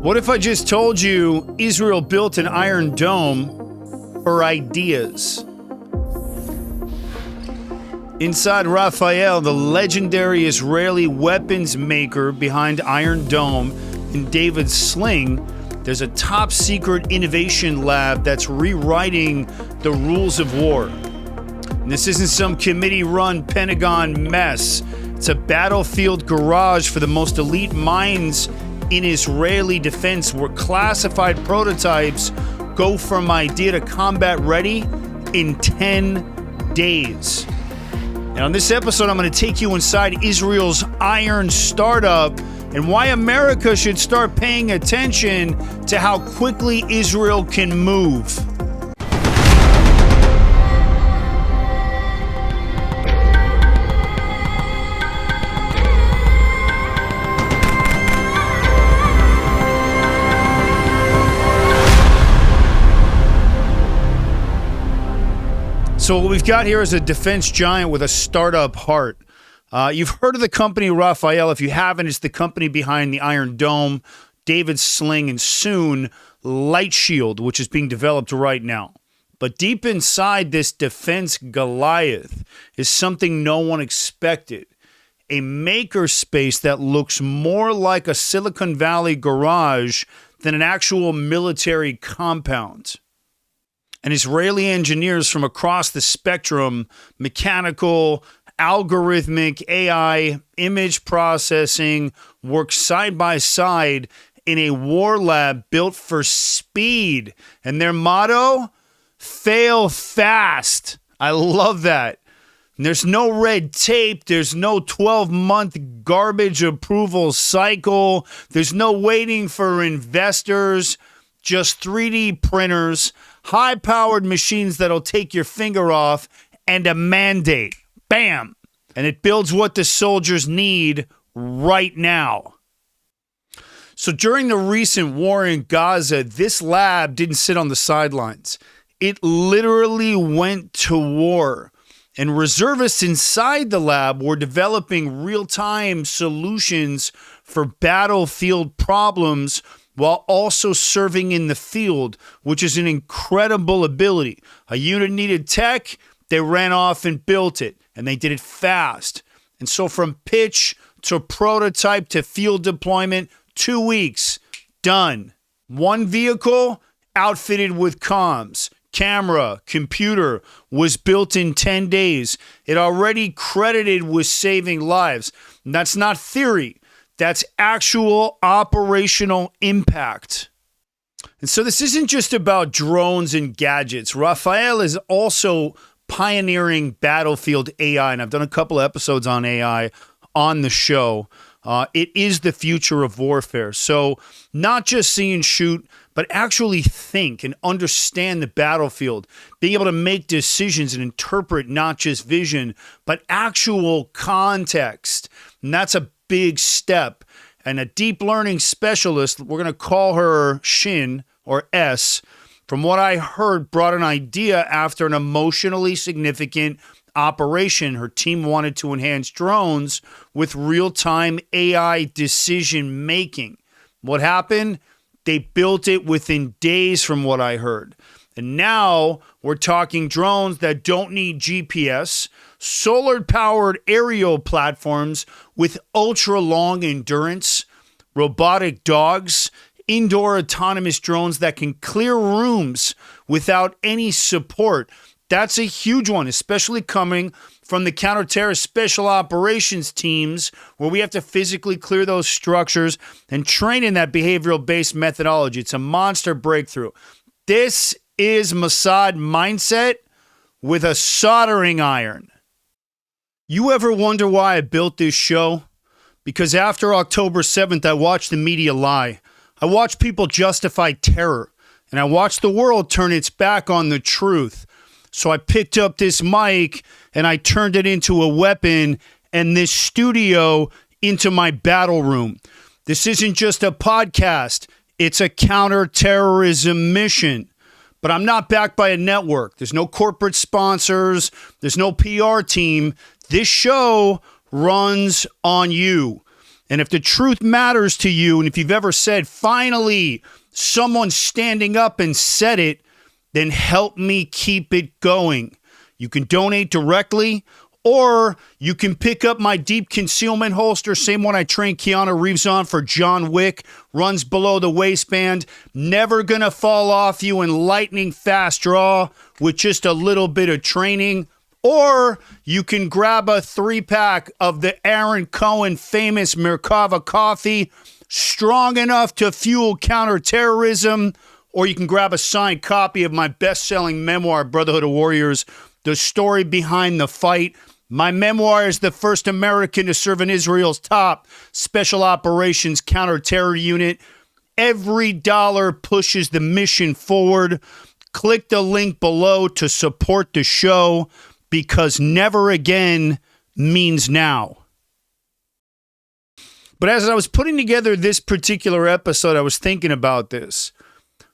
What if I just told you Israel built an Iron Dome for ideas? Inside Rafael, the legendary Israeli weapons maker behind Iron Dome and David's Sling, there's a top-secret innovation lab that's rewriting the rules of war. And this isn't some committee-run Pentagon mess. It's a battlefield garage for the most elite minds in Israeli defense, where classified prototypes go from idea to combat ready in 10 days. And on this episode, I'm going to take you inside Israel's Iron startup and why America should start paying attention to how quickly Israel can move. So what we've got here is a defense giant with a startup heart. You've heard of the company Rafael. If you haven't, it's the company behind the Iron Dome, David's Sling, and soon Light Shield, which is being developed right now. But deep inside this defense Goliath is something no one expected. A maker space that looks more like a Silicon Valley garage than an actual military compound. And Israeli engineers from across the spectrum, mechanical, algorithmic, AI, image processing, work side by side in a war lab built for speed. And their motto, fail fast. I love that. And there's no red tape. There's no 12-month garbage approval cycle. There's no waiting for investors. Just 3D printers, high-powered machines that'll take your finger off, and a mandate. Bam! And it builds what the soldiers need right now. So during the recent war in Gaza, this lab didn't sit on the sidelines. It literally went to war. And reservists inside the lab were developing real-time solutions for battlefield problems while also serving in the field, which is an incredible ability. A unit needed tech, they ran off and built it, and they did it fast. And so from pitch to prototype to field deployment, 2 weeks, done. One vehicle outfitted with comms, camera, computer, was built in 10 days. It already credited with saving lives. And that's not theory. That's actual operational impact. And so this isn't just about drones and gadgets. Rafael is also pioneering battlefield AI, and I've done a couple episodes on AI on the show. It is the future of warfare. So not just see and shoot, but actually think and understand the battlefield, being able to make decisions and interpret not just vision, but actual context. And that's a big step. And a deep learning specialist, we're going to call her Shin or S, from what I heard, brought an idea after an emotionally significant operation. Her team wanted to enhance drones with real-time AI decision making. What happened? They built it within days, from what I heard. And now we're talking drones that don't need GPS, solar-powered aerial platforms with ultra-long endurance, robotic dogs, indoor autonomous drones that can clear rooms without any support. That's a huge one, especially coming from the counter-terrorist special operations teams, where we have to physically clear those structures and train in that behavioral-based methodology. It's a monster breakthrough. This is Mossad mindset with a soldering iron. You ever wonder why I built this show? Because after October 7th, I watched the media lie. I watched people justify terror, and I watched the world turn its back on the truth. So I picked up this mic, and I turned it into a weapon, and this studio into my battle room. This isn't just a podcast. It's a counterterrorism mission. But I'm not backed by a network. There's no corporate sponsors. There's no PR team. This show runs on you. And if the truth matters to you, and if you've ever said, finally, someone standing up and said it, then help me keep it going. You can donate directly, or you can pick up my deep concealment holster, same one I trained Keanu Reeves on for John Wick, runs below the waistband, never gonna fall off you in lightning fast draw with just a little bit of training. Or you can grab a 3-pack of the Aaron Cohen famous Merkava Coffee, strong enough to fuel counterterrorism. Or you can grab a signed copy of my best-selling memoir, Brotherhood of Warriors, the story behind the fight. My memoir is the first American to serve in Israel's top special operations counterterror unit. Every dollar pushes the mission forward. Click the link below to support the show, because never again means now. But as I was putting together this particular episode, I was thinking about this.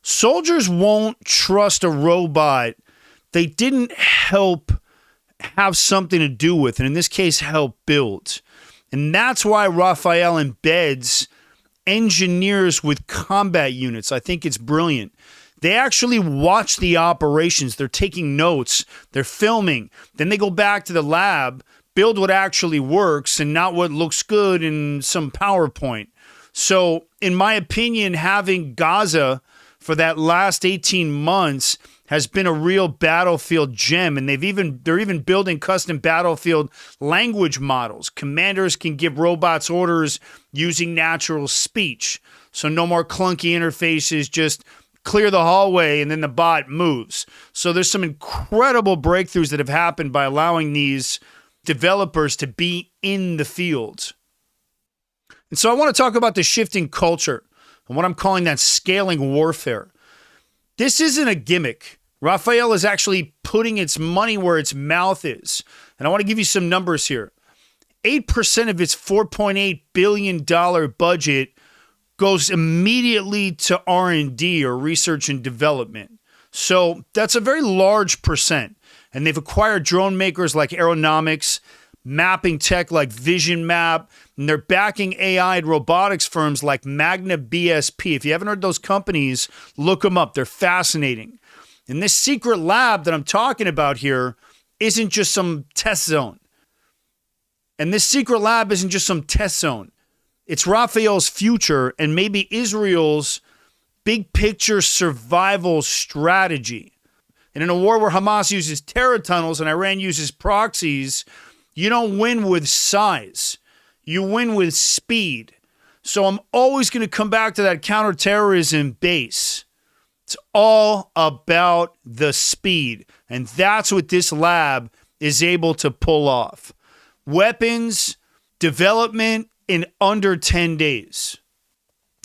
Soldiers won't trust a robot they didn't help have something to do with, and in this case, help build. And that's why Rafael embeds engineers with combat units. I think it's brilliant. They actually watch the operations. They're taking notes. They're filming. Then they go back to the lab, build what actually works and not what looks good in some PowerPoint. So, in my opinion, having Gaza for that last 18 months has been a real battlefield gem. And they're even building custom battlefield language models. Commanders can give robots orders using natural speech. So no more clunky interfaces, just clear the hallway, and then the bot moves. So there's some incredible breakthroughs that have happened by allowing these developers to be in the field. And so I want to talk about the shifting culture and what I'm calling that scaling warfare. This isn't a gimmick. Rafael is actually putting its money where its mouth is. And I want to give you some numbers here. 8% of its $4.8 billion budget goes immediately to R&D, or research and development. So that's a very large percent. And they've acquired drone makers like Aeronomics, mapping tech like Vision Map, and they're backing AI and robotics firms like Magna BSP. If you haven't heard those companies, look them up. They're fascinating. And this secret lab that I'm talking about here isn't just some test zone. And this secret lab isn't just some test zone. It's Rafael's future and maybe Israel's big picture survival strategy. And in a war where Hamas uses terror tunnels and Iran uses proxies, you don't win with size. You win with speed. So I'm always going to come back to that counterterrorism base. It's all about the speed. And that's what this lab is able to pull off. Weapons development in under 10 days.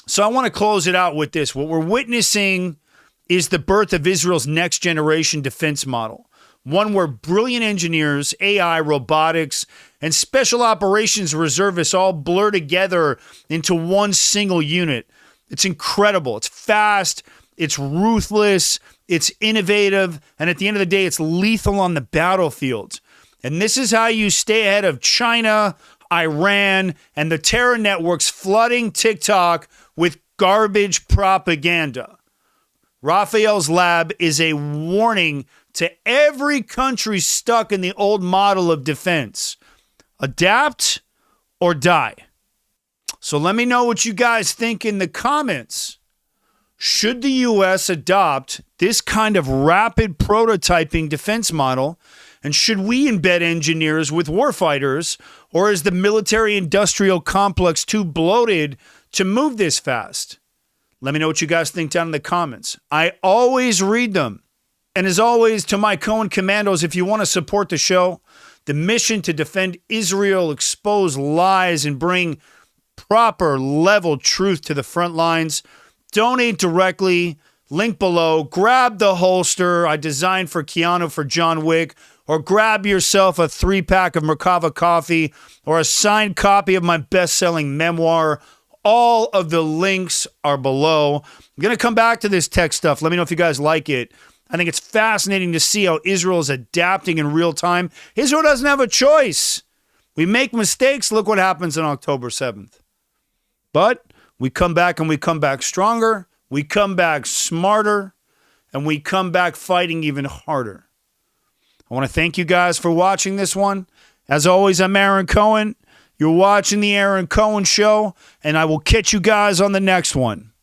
So I want to close it out with this. What we're witnessing is the birth of Israel's next generation defense model. One where brilliant engineers, AI, robotics, and special operations reservists all blur together into one single unit. It's incredible. It's fast. It's ruthless. It's innovative. And at the end of the day, it's lethal on the battlefield. And this is how you stay ahead of China, Iran, and the terror networks flooding TikTok with garbage propaganda. Rafael's lab is a warning to every country stuck in the old model of defense. Adapt or die. So let me know what you guys think in the comments. Should the U.S. adopt this kind of rapid prototyping defense model? And should we embed engineers with warfighters? Or is the military-industrial complex too bloated to move this fast? Let me know what you guys think down in the comments. I always read them. And as always, to my Cohen commandos, if you want to support the show, the mission to defend Israel, expose lies, and bring proper level truth to the front lines, donate directly, link below, grab the holster I designed for Keanu for John Wick, or grab yourself a 3-pack of Merkava Coffee, or a signed copy of my best-selling memoir. All of the links are below. I'm going to come back to this tech stuff. Let me know if you guys like it. I think it's fascinating to see how Israel is adapting in real time. Israel doesn't have a choice. We make mistakes. Look what happens on October 7th. But we come back, and we come back stronger. We come back smarter, and we come back fighting even harder. I want to thank you guys for watching this one. As always, I'm Aaron Cohen. You're watching The Aaron Cohen Show, and I will catch you guys on the next one.